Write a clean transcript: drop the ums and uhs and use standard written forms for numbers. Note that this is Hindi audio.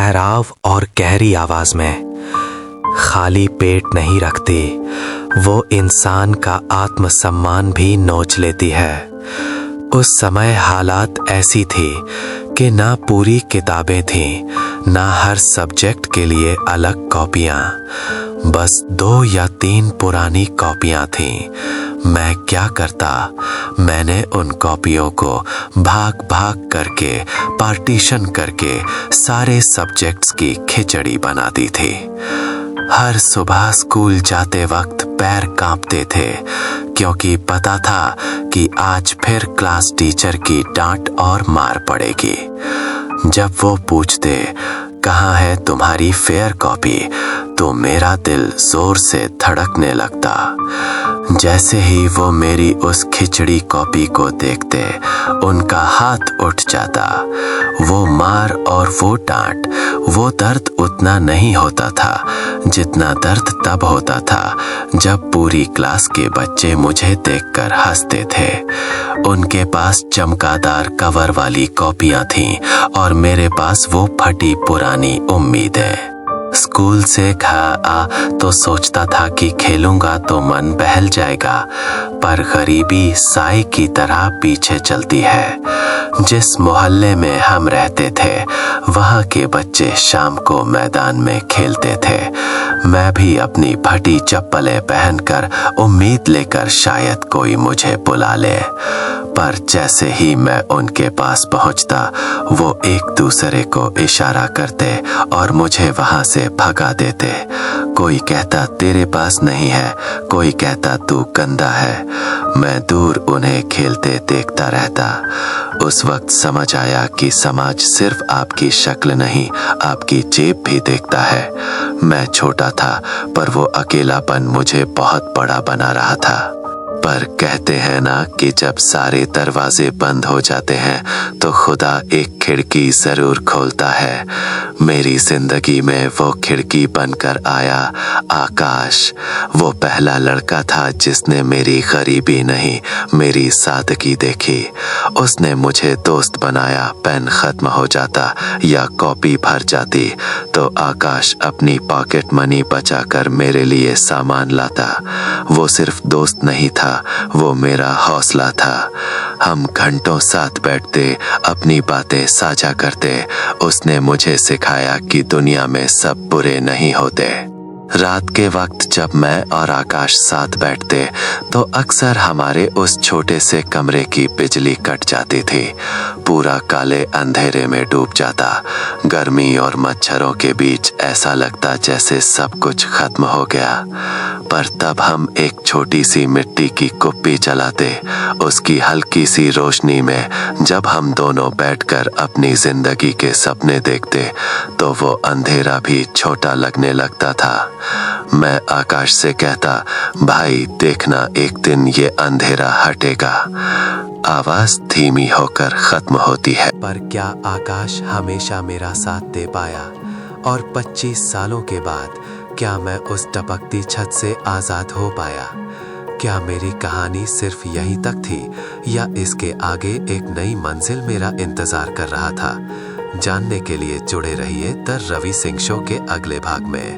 ठहराव और गहरी आवाज में। खाली पेट नहीं रखती, वो इंसान का आत्मसम्मान भी नोच लेती है। उस समय हालात ऐसी थी कि ना पूरी किताबें थीं, ना हर सब्जेक्ट के लिए अलग कॉपियां, बस 2 या 3 पुरानी कॉपियां थीं। मैं क्या करता, मैंने उन कॉपियों को भाग भाग करके पार्टीशन करके सारे सब्जेक्ट्स की खिचड़ी बना दी थी। हर सुबह स्कूल जाते वक्त पैर कांपते थे, क्योंकि पता था कि आज फिर क्लास टीचर की डांट और मार पड़ेगी। जब वो पूछते कहाँ है तुम्हारी फेयर कॉपी, तो मेरा दिल जोर से धड़कने लगता। जैसे ही वो मेरी उस खिचड़ी कॉपी को देखते, उनका हाथ उठ जाता। वो मार और वो डांट, वो दर्द उतना नहीं होता था जितना दर्द तब होता था जब पूरी क्लास के बच्चे मुझे देखकर हंसते थे। उनके पास चमकादार कवर वाली कॉपियां थीं और मेरे पास वो फटी पुरानी उम्मीदें। स्कूल से घर आ तो सोचता था कि खेलूंगा तो मन बहल जाएगा, पर गरीबी साए की तरह पीछे चलती है। जिस मोहल्ले में हम रहते थे, वहाँ के बच्चे शाम को मैदान में खेलते थे। मैं भी अपनी फटी चप्पलें पहनकर उम्मीद लेकर शायद कोई मुझे बुला ले, पर जैसे ही मैं उनके पास पहुंचता, वो एक दूसरे को इशारा करते और मुझे वहां से भगा देते। कोई कहता तेरे पास नहीं है, कोई कहता तू गंदा है। मैं दूर उन्हें खेलते देखता रहता। उस वक्त समझ आया कि समाज सिर्फ आपकी शक्ल नहीं, आपकी जेब भी देखता है। मैं छोटा था, पर वो अकेलापन मुझे बहुत बड़ा बना रहा था। पर कहते हैं ना कि जब सारे दरवाजे बंद हो जाते हैं तो खुदा एक खिड़की जरूर खोलता है। मेरी जिंदगी में वो खिड़की बनकर आया आकाश। वो पहला लड़का था जिसने मेरी गरीबी नहीं, मेरी सादगी देखी। उसने मुझे दोस्त बनाया। पेन खत्म हो जाता या कॉपी भर जाती तो आकाश अपनी पॉकेट मनी बचाकर मेरे लिए सामान लाता। वो सिर्फ दोस्त नहीं था, वो मेरा हौसला था। हम घंटों साथ बैठते, अपनी बातें साझा करते। उसने मुझे सिखाया कि दुनिया में सब बुरे नहीं होते। रात के वक्त जब मैं और आकाश साथ बैठते तो अक्सर हमारे उस छोटे से कमरे की बिजली कट जाती थी। पूरा काले अंधेरे में डूब जाता। गर्मी और मच्छरों के बीच ऐसा लगता जैसे सब कुछ खत्म हो गया। पर तब हम एक छोटी सी मिट्टी की कुप्पी जलाते। उसकी हल्की सी रोशनी में जब हम दोनों बैठकर अपनी जिंदगी के सपने देखते तो वो अंधेरा भी छोटा लगने लगता था। मैं आकाश से कहता, भाई देखना एक दिन ये अंधेरा हटेगा। आवाज धीमी होकर खत्म होती है। पर क्या आकाश हमेशा मेरा साथ दे पाया? और 25 सालों के बाद क्या मैं उस टपकती छत से आजाद हो पाया? क्या मेरी कहानी सिर्फ यहीं तक थी या इसके आगे एक नई मंजिल मेरा इंतजार कर रहा था? जानने के लिए जुड़े रहिए द रवि सिंह शो के अगले भाग में।